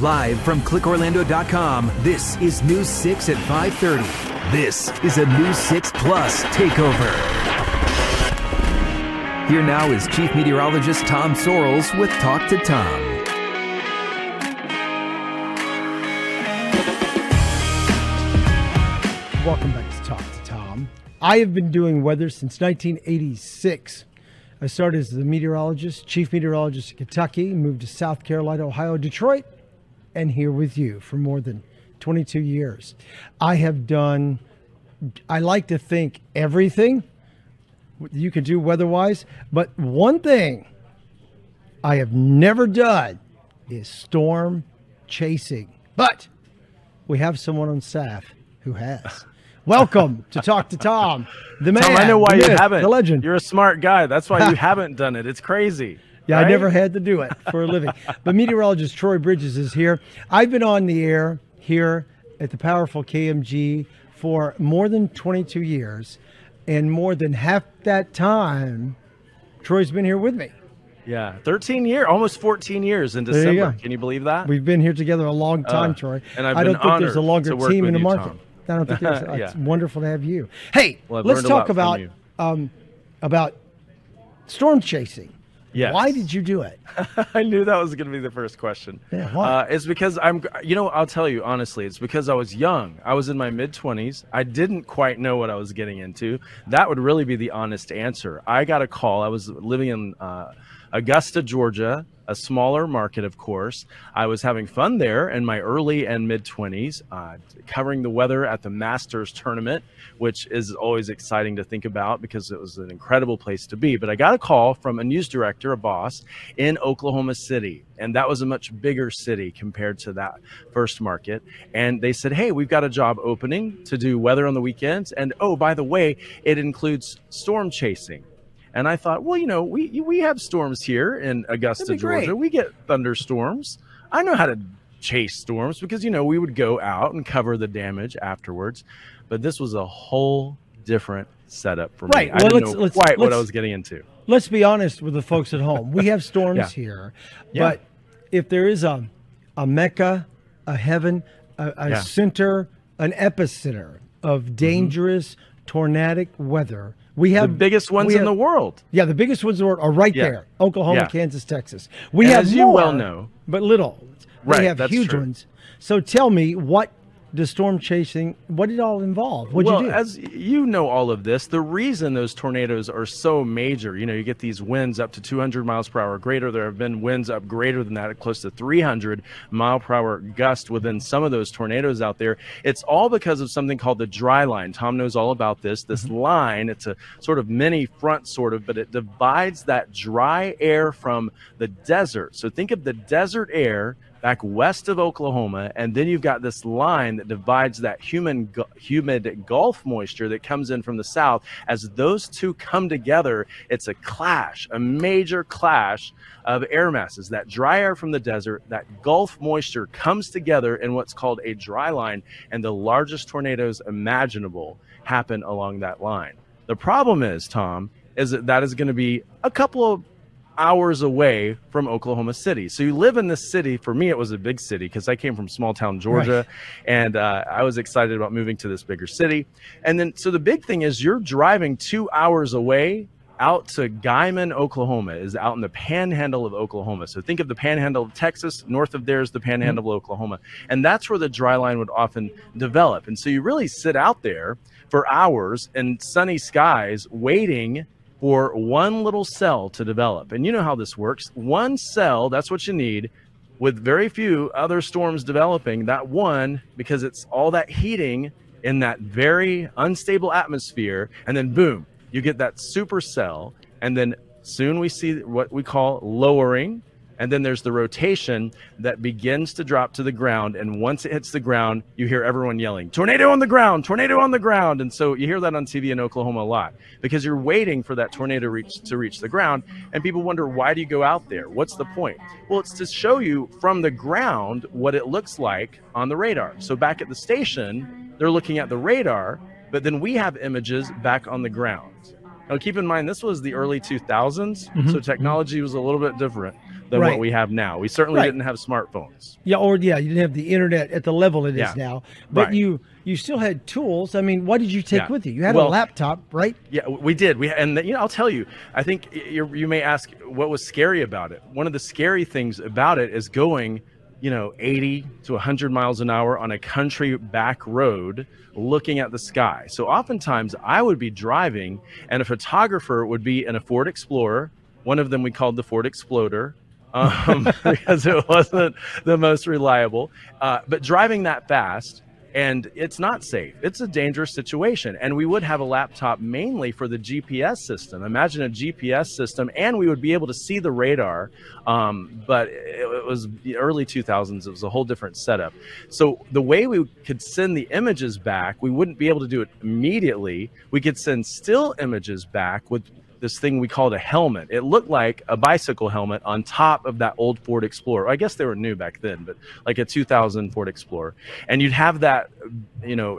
Live from clickorlando.com, this is News 6 at 5:30. This is a News 6 Plus takeover. Here now is Chief Meteorologist Tom Sorrells with Talk to Tom. Welcome back to Talk to Tom. I have been doing weather since 1986. I started as the meteorologist, chief meteorologist in Kentucky, moved to South Carolina, Ohio, Detroit, and here with you for more than 22 years. I have done, I like to think, everything you can do weather-wise, but one thing I have never done is storm chasing. But we have someone on staff who has. Welcome to Talk to Tom, the man, Tom, I know why you haven't. The legend. You're a smart guy. That's why you haven't done it. It's crazy. Yeah, right? I never had to do it for a living. But meteorologist Troy Bridges is here. I've been on the air here at the powerful KMG for more than 22 years, and more than half that time, Troy's been here with me. Yeah, 13 years, almost 14 years in December. You Can you believe that? We've been here together a long time, Troy. And I've I been don't think there's a honored longer to work team in with the you, market. Tom. I don't think there's. Yeah. It's wonderful to have you. Hey, Well, I've let's learned a talk lot from about storm chasing. Yes. Why did you do it? I knew that was going to be the first question. Yeah, why? It's because I'll tell you honestly, it's because I was young. I was in my mid-20s. I didn't quite know what I was getting into. That would really be the honest answer. I got a call. I was living in Augusta, Georgia, a smaller market, of course. I was having fun there in my early and mid-20s, covering the weather at the Masters tournament, which is always exciting to think about because it was an incredible place to be. But I got a call from a news director, a boss, in Oklahoma City, and that was a much bigger city compared to that first market. And they said, hey, we've got a job opening to do weather on the weekends. And, oh, by the way, it includes storm chasing. And I thought, well, we have storms here in Augusta, Georgia. Great. We get thunderstorms. I know how to chase storms because, we would go out and cover the damage afterwards. But this was a whole different setup for me. Right. I didn't know quite what I was getting into. Let's be honest with the folks at home. We have storms here, but if there is a mecca, a heaven, a center, an epicenter of dangerous tornadic weather, we have the biggest ones in the world. Yeah, the biggest ones in the world are right there: Oklahoma, Kansas, Texas. We and have as more, you well know, but little. Right, we have that's huge true. ones. So tell me, what the storm chasing? What did it all involve? What'd you do? As you know, all of this, the reason those tornadoes are so major, you get these winds up to 200 miles per hour greater. There have been winds up greater than that, close to 300 mile per hour gust within some of those tornadoes out there. It's all because of something called the dry line. Tom knows all about this. This line, it's a sort of mini front but it divides that dry air from the desert. So think of the desert air back west of Oklahoma, and then you've got this line that divides that humid Gulf moisture that comes in from the south. As those two come together, it's a clash, a major clash of air masses. That dry air from the desert, that Gulf moisture comes together in what's called a dry line, and the largest tornadoes imaginable happen along that line. The problem is, Tom, is that is going to be a couple of hours away from Oklahoma City. So you live in this city. For me, it was a big city because I came from small town Georgia, and I was excited about moving to this bigger city. And then, so the big thing is you're driving 2 hours away out to Guyman, Oklahoma, is out in the panhandle of Oklahoma. So think of the panhandle of Texas, north of there is the panhandle of Oklahoma. And that's where the dry line would often develop. And so you really sit out there for hours in sunny skies waiting for one little cell to develop. And you know how this works. One cell, that's what you need, with very few other storms developing. That one, because it's all that heating in that very unstable atmosphere, and then boom, you get that supercell, and then soon we see what we call lowering, and then there's the rotation that begins to drop to the ground, and once it hits the ground, you hear everyone yelling, tornado on the ground, tornado on the ground. And so you hear that on TV in Oklahoma a lot, because you're waiting for that tornado to reach the ground, and people wonder, why do you go out there? What's the point? Well, it's to show you from the ground what it looks like on the radar. So back at the station, they're looking at the radar, but then we have images back on the ground. Now, keep in mind, this was the early 2000s, so technology was a little bit different. than Right. what we have now. We certainly Right. didn't have smartphones. Yeah, you didn't have the internet at the level it is now, but Right. you still had tools. I mean, what did you take Yeah. with you? You had Well, a laptop, right? Yeah, we did. I'll tell you. I think you may ask what was scary about it. One of the scary things about it is going, 80 to 100 miles an hour on a country back road, looking at the sky. So oftentimes I would be driving, and a photographer would be in a Ford Explorer. One of them we called the Ford Exploder. Because it wasn't the most reliable, but driving that fast, and it's not safe. It's a dangerous situation. And we would have a laptop mainly for the GPS system. Imagine a GPS system, and we would be able to see the radar. But it was the early 2000s. It was a whole different setup. So the way we could send the images back, we wouldn't be able to do it immediately. We could send still images back with this thing we called a helmet. It looked like a bicycle helmet on top of that old Ford Explorer. I guess they were new back then, but like a 2000 Ford Explorer. And you'd have that,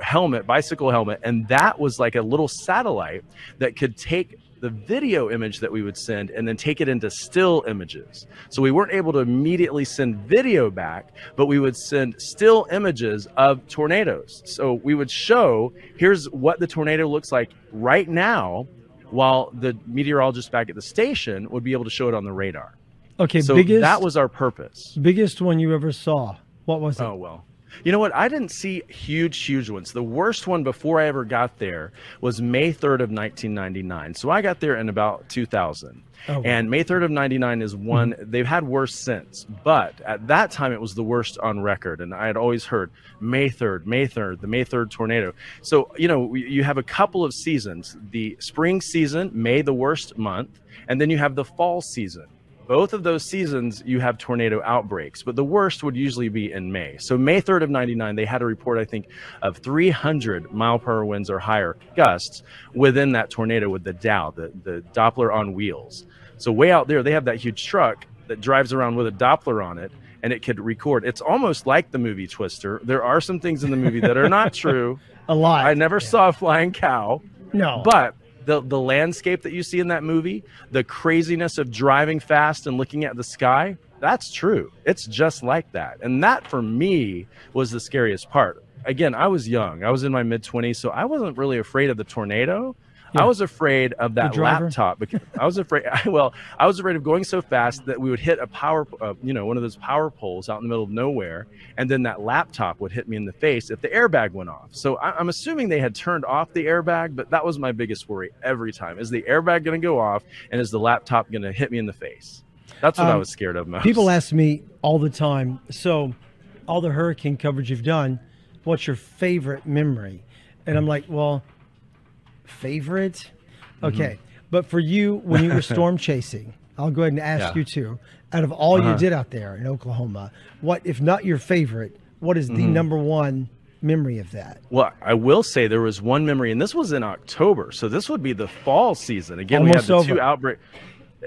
helmet, bicycle helmet, and that was like a little satellite that could take the video image that we would send and then take it into still images. So we weren't able to immediately send video back, but we would send still images of tornadoes. So we would show, here's what the tornado looks like right now, while the meteorologist back at the station would be able to show it on the radar. Okay, so that was our purpose. Biggest one you ever saw. What was it? Oh, well. You know what? I didn't see huge ones. The worst one before I ever got there was May 3rd of 1999. So I got there in about 2000. Oh, wow. And May 3rd of 99 is one, they've had worse since. But at that time, it was the worst on record. And I had always heard May 3rd, the May 3rd tornado. So, you have a couple of seasons. The spring season, May, the worst month. And then you have the fall season. Both of those seasons, you have tornado outbreaks, but the worst would usually be in May. So May 3rd of 99, they had a report, I think, of 300 mile per hour winds or higher gusts within that tornado with the Dow, the Doppler on wheels. So way out there, they have that huge truck that drives around with a Doppler on it, and it could record. It's almost like the movie Twister. There are some things in the movie that are not true. A lot. I never saw a flying cow. No. But the landscape that you see in that movie, the craziness of driving fast and looking at the sky, that's true. It's just like that. And that, for me, was the scariest part. Again, I was young. I was in my mid-20s, so I wasn't really afraid of the tornado. Yeah. I was afraid of that laptop. Because I was afraid. I was afraid of going so fast that we would hit a power, one of those power poles out in the middle of nowhere, and then that laptop would hit me in the face if the airbag went off. So I'm assuming they had turned off the airbag, but that was my biggest worry every time: is the airbag going to go off, and is the laptop going to hit me in the face? That's what I was scared of most. People ask me all the time. So, all the hurricane coverage you've done, what's your favorite memory? And I'm like, well. Favorite? Okay. But for you, when you were storm chasing, I'll go ahead and ask you too, out of all you did out there in Oklahoma, what, if not your favorite, what is the number one memory of that? Well, I will say there was one memory, and this was in October. So this would be the fall season. Again, Almost we had the over. two outbreaks.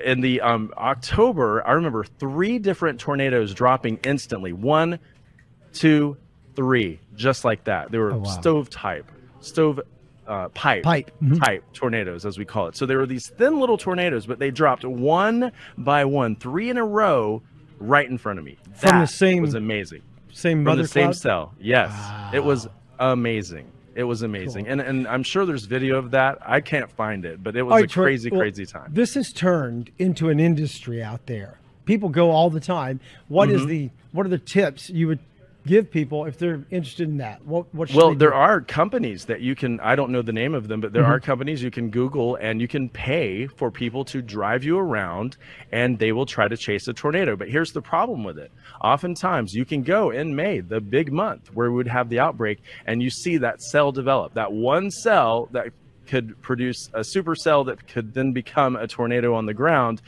In the October, I remember 3 different tornadoes dropping instantly. 1, 2, 3, just like that. They were pipe tornadoes, as we call it. So there were these thin little tornadoes, but they dropped one by one, 3 in a row, right in front of me. From the same, was amazing. Same From mother the same cloud? cell. Yes, Wow. It was amazing. It was amazing, Cool. and I'm sure there's video of that. I can't find it, but it was a crazy time. This has turned into an industry out there. People go all the time. What are the tips you would give people if they're interested in that? What should they do? There are companies that you can, I don't know the name of them, but there are companies you can Google, and you can pay for people to drive you around, and they will try to chase a tornado. But here's the problem with it. Oftentimes you can go in May, the big month where we would have the outbreak, and you see that cell develop, that one cell that could produce a supercell that could then become a tornado on the ground.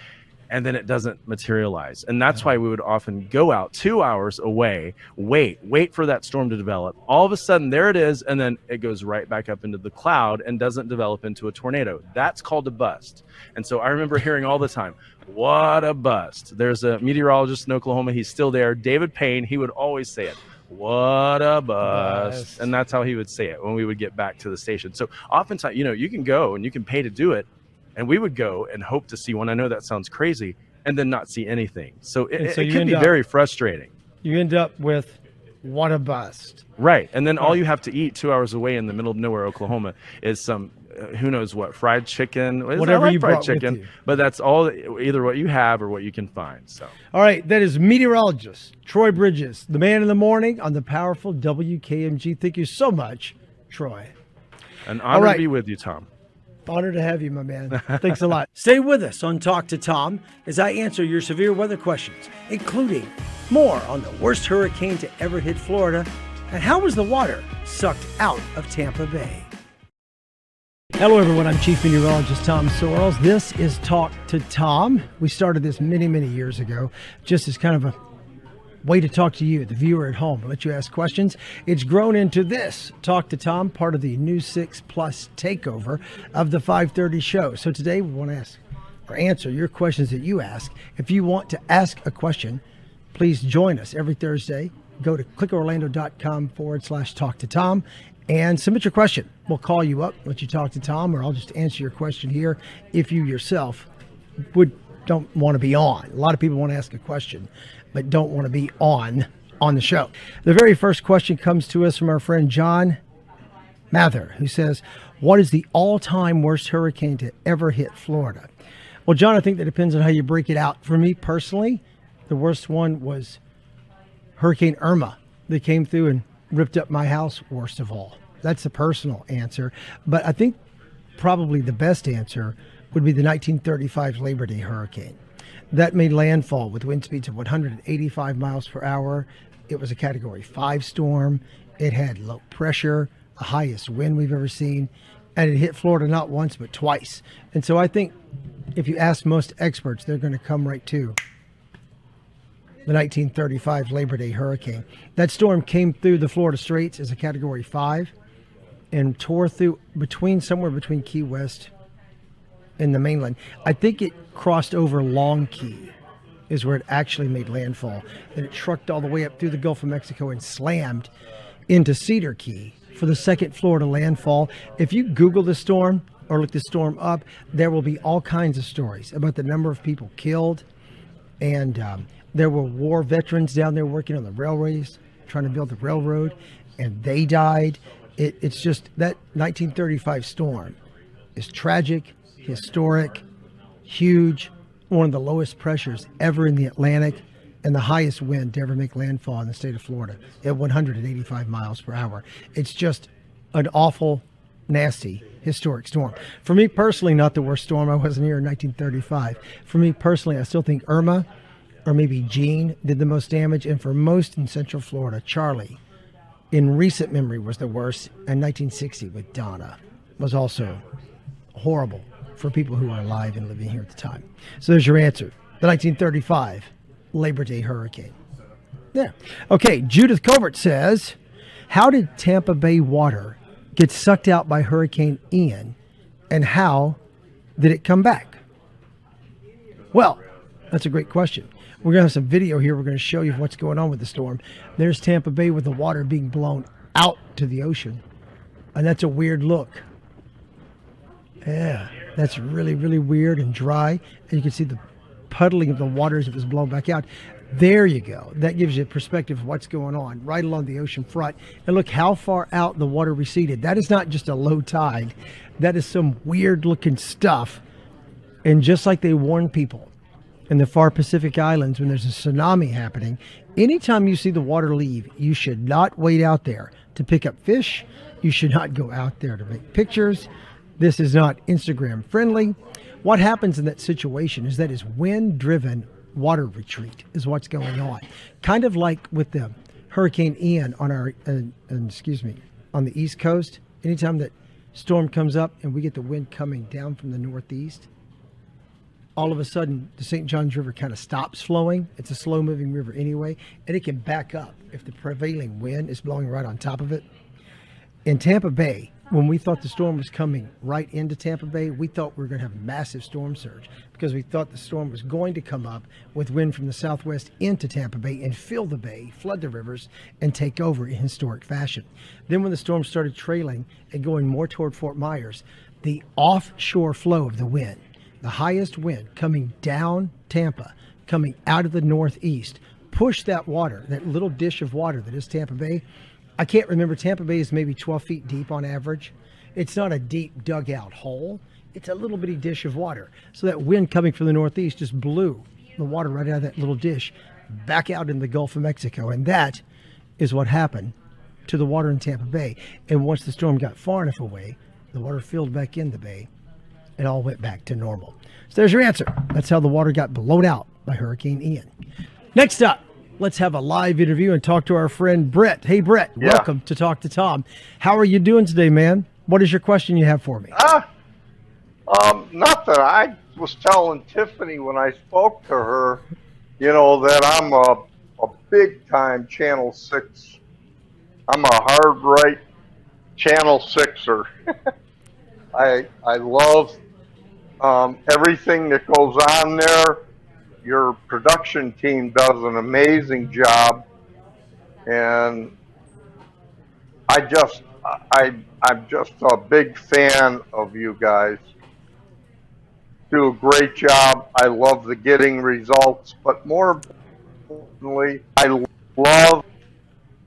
And then it doesn't materialize. And that's why we would often go out 2 hours away, wait for that storm to develop. All of a sudden, there it is, and then it goes right back up into the cloud and doesn't develop into a tornado. That's called a bust. And so I remember hearing all the time, what a bust. There's a meteorologist in Oklahoma. He's still there, David Payne. He would always say it. What a bust. And that's how he would say it when we would get back to the station. So oftentimes, you can go and you can pay to do it. And we would go and hope to see one. I know that sounds crazy. and then not see anything. So it so you can end be up- very frustrating. You end up with what a bust. Right. And then all you have to eat 2 hours away in the middle of nowhere, Oklahoma, is some, who knows what, fried chicken. Whatever I like you fried brought with chicken, you. but that's all, either what you have or what you can find. So All right, that is meteorologist Troy Bridges, the man in the morning on the powerful WKMG. Thank you so much, Troy. an honor right. to be with you, Tom. Honored to have you, my man. Thanks a lot. Stay with us on Talk to Tom as I answer your severe weather questions, including more on the worst hurricane to ever hit Florida and how was the water sucked out of Tampa Bay. Hello, everyone. I'm Chief Meteorologist Tom Sorrells. This is Talk to Tom. We started this many, many years ago, just as kind of a way to talk to you, the viewer at home, let you ask questions. It's grown into this, Talk to Tom, part of the News 6 Plus takeover of the 5:30 show. So today we want to ask or answer your questions that you ask. If you want to ask a question, please join us every Thursday. Go to clickorlando.com/talk to Tom and submit your question. We'll call you up, let you talk to Tom, or I'll just answer your question here if you yourself don't want to be on. A lot of people want to ask a question, but don't want to be on the show. The very first question comes to us from our friend John Mather, who says, what is the all-time worst hurricane to ever hit Florida? Well, John, I think that depends on how you break it out. For me personally, the worst one was Hurricane Irma that came through and ripped up my house, worst of all. That's the personal answer. But I think probably the best answer would be the 1935 Labor Day hurricane. That made landfall with wind speeds of 185 miles per hour. It was a Category 5 storm. It had low pressure, the highest wind we've ever seen, and it hit Florida not once but twice. And so I think if you ask most experts, they're going to come right to the 1935 Labor Day hurricane. That storm came through the Florida Straits as a Category 5 and tore through somewhere between Key West and the mainland. I think it crossed over Long Key is where it actually made landfall. And it trucked all the way up through the Gulf of Mexico and slammed into Cedar Key for the second Florida landfall. If you Google the storm or look the storm up, there will be all kinds of stories about the number of people killed. And there were war veterans down there working on the railways, trying to build the railroad, and they died. It's just that 1935 storm is tragic, historic, huge, one of the lowest pressures ever in the Atlantic, and the highest wind to ever make landfall in the state of Florida at 185 miles per hour. It's just an awful, nasty, historic storm. For me personally, not the worst storm. I wasn't here in 1935. For me personally, I still think Irma or maybe Jean did the most damage. And for most in Central Florida, Charlie, in recent memory, was the worst. And 1960 with Donna was also horrible for people who are alive and living here at the time. So there's your answer. The 1935 Labor Day hurricane. Yeah. Okay, Judith Covert says, how did Tampa Bay water get sucked out by Hurricane Ian, and how did it come back? Well, that's a great question. We're going to have some video here. We're going to show you what's going on with the storm. There's Tampa Bay with the water being blown out to the ocean. And that's a weird look. Yeah, that's really, really weird and dry. And you can see the puddling of the water as it was blown back out. There you go. That gives you a perspective of what's going on right along the ocean front. And look how far out the water receded. That is not just a low tide. That is some weird looking stuff. And just like they warn people in the far Pacific Islands when there's a tsunami happening, anytime you see the water leave, you should not wait out there to pick up fish. You should not go out there to make pictures. This is not Instagram friendly. What happens in that situation is that is wind-driven water retreat is what's going on. Kind of like with the Hurricane Ian on on the East Coast. Anytime that storm comes up and we get the wind coming down from the northeast, all of a sudden the St. Johns River kind of stops flowing. It's a slow-moving river anyway, and it can back up if the prevailing wind is blowing right on top of it. In Tampa Bay, when we thought the storm was coming right into Tampa Bay, we thought we were going to have a massive storm surge because we thought the storm was going to come up with wind from the southwest into Tampa Bay and fill the bay, flood the rivers, and take over in historic fashion. Then when the storm started trailing and going more toward Fort Myers, the offshore flow of the wind the highest wind coming down Tampa, coming out of the northeast, pushed that water, that little dish of water that is Tampa Bay. I can't remember. Tampa Bay is maybe 12 feet deep on average. It's not a deep dugout hole. It's a little bitty dish of water. So that wind coming from the northeast just blew the water right out of that little dish back out in the Gulf of Mexico. And that is what happened to the water in Tampa Bay. And once the storm got far enough away, the water filled back in the bay. It all went back to normal. So there's your answer. That's how the water got blown out by Hurricane Ian. Next up, let's have a live interview and talk to our friend Brett. Hey, Brett, welcome to Talk to Tom. How are you doing today, man? What is your question you have for me? Nothing. I was telling Tiffany when I spoke to her, that I'm a big-time Channel 6. I'm a hard right Channel 6er. I love everything that goes on there. Your production team does an amazing job, and I'm just a big fan of you guys. Do a great job. I love the getting results, but more importantly, I love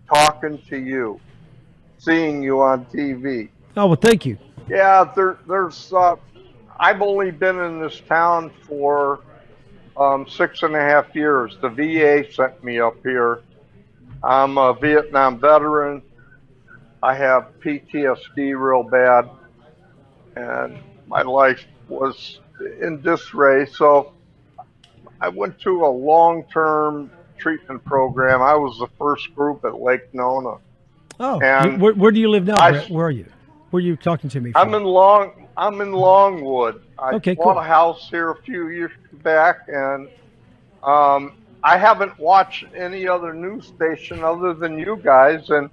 talking to you, seeing you on TV. Oh, well, thank you. Yeah, there's. I've only been in this town for 6.5 years. The VA sent me up here. I'm a Vietnam veteran. I have PTSD real bad, and my life was in disarray. So I went to a long-term treatment program. I was the first group at Lake Nona. Oh, and where do you live now, Brett? Where are you? Where are you talking to me from? I'm in Longwood. I bought a house here a few years back, and I haven't watched any other news station other than you guys. And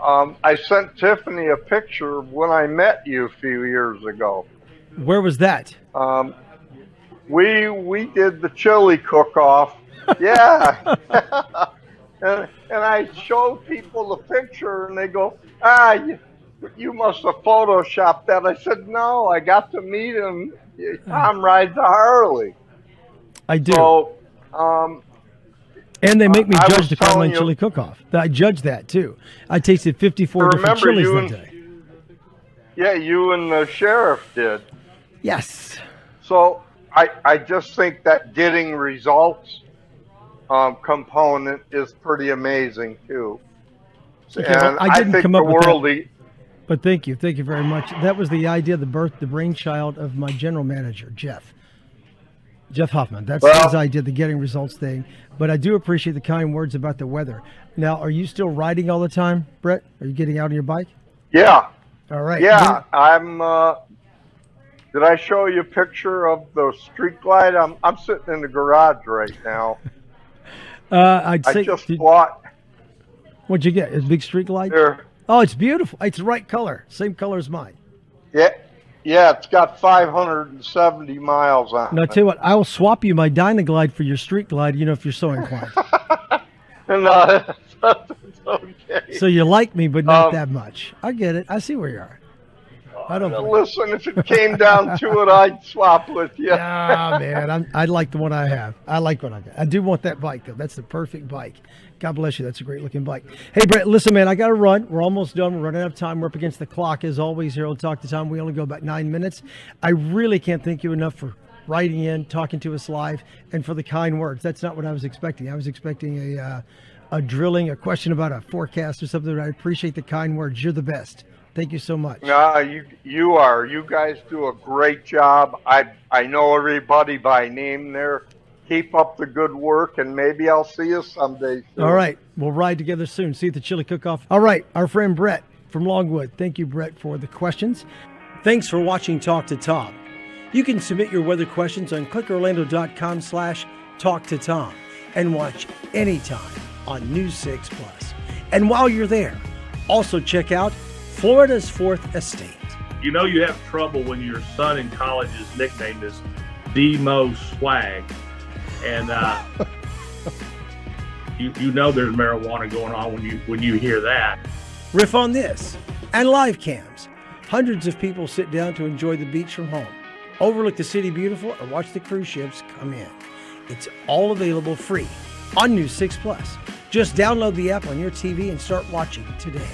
I sent Tiffany a picture of when I met you a few years ago. Where was that? We did the chili cook-off. Yeah. and I showed people the picture, and they go, you must have photoshopped that. I said, no, I got to meet him. Tom rides a Harley. I do. So, and they make me judge the Carolina Chili Cook-Off. I judge that, too. I tasted 54 different chilies that day. Yeah, you and the sheriff did. Yes. So I just think that getting results component is pretty amazing, too. Okay, well, I didn't come up with that. But thank you very much. That was the idea, the brainchild of my general manager, Jeff Hoffman. That's his idea, the getting results thing. But I do appreciate the kind words about the weather. Now, are you still riding all the time, Brett? Are you getting out on your bike? Yeah. All right. Yeah, I'm. Did I show you a picture of the street glide? I'm sitting in the garage right now. I just bought. What'd you get? A big street glide? There. Oh, it's beautiful. It's the right color. Same color as mine. Yeah, it's got 570 miles on it. Now, I tell you what, I will swap you my Dynaglide for your street glide, if you're so inclined. No, that's okay. So you like me, but not that much. I get it. I see where you are. I don't listen, if it came down to it, I'd swap with you. Ah, man, I like the one I have. I like what I got. I do want that bike, though. That's the perfect bike. God bless you. That's a great-looking bike. Hey, Brett, listen, man, I got to run. We're almost done. We're running out of time. We're up against the clock, as always, here on Talk to Tom. We only go about 9 minutes. I really can't thank you enough for writing in, talking to us live, and for the kind words. That's not what I was expecting. I was expecting a drilling, a question about a forecast or something. I appreciate the kind words. You're the best. Thank you so much. You are. You guys do a great job. I know everybody by name there. Keep up the good work, and maybe I'll see you someday soon. All right. We'll ride together soon. See you at the Chili Cook-Off. All right. Our friend Brett from Longwood. Thank you, Brett, for the questions. Thanks for watching Talk to Tom. You can submit your weather questions on clickorlando.com/Talk to Tom and watch anytime on News 6 Plus. And while you're there, also check out Florida's Fourth Estate. You know you have trouble when your son in college's nickname is D-Mo Swag. And you know there's marijuana going on when you hear that. Riff on this and live cams. Hundreds of people sit down to enjoy the beach from home. overlook the city beautiful, or watch the cruise ships come in. It's all available free on News 6 Plus. Just download the app on your TV and start watching today.